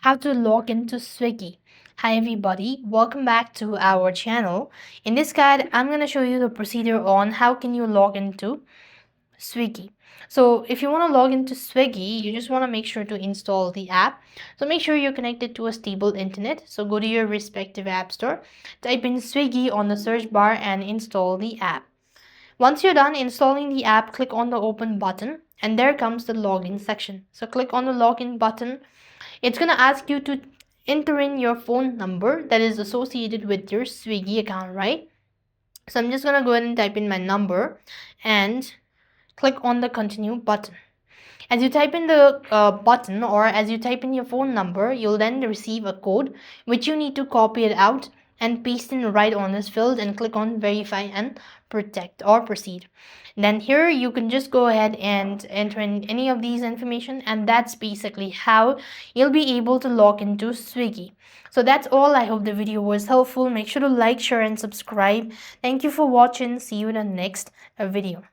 how to log into Swiggy. Hi everybody, welcome back to our channel. In this guide, I'm going to show you the procedure on how can you log into Swiggy. So if you want to log into Swiggy, you just want to make sure to install the app. So make sure you're connected to a stable internet. So go to your respective app store, type in Swiggy on the search bar and install the app. Once you're done installing the app, click on the open button and there comes the login section. So click on the login button. It's going to ask you to enter in your phone number that is associated with your Swiggy account, right? So I'm just going to go ahead and type in my number and click on the continue button. As you type in the button or as you type in your phone number, you'll then receive a code which you need to copy it out and paste in right on this field and click on verify and protect or proceed. Then here you can just go ahead and enter in any of these information, and that's basically how you'll be able to log into Swiggy. So that's all. I hope the video was helpful. Make sure to like, share and subscribe. Thank you for watching. See you in the next video.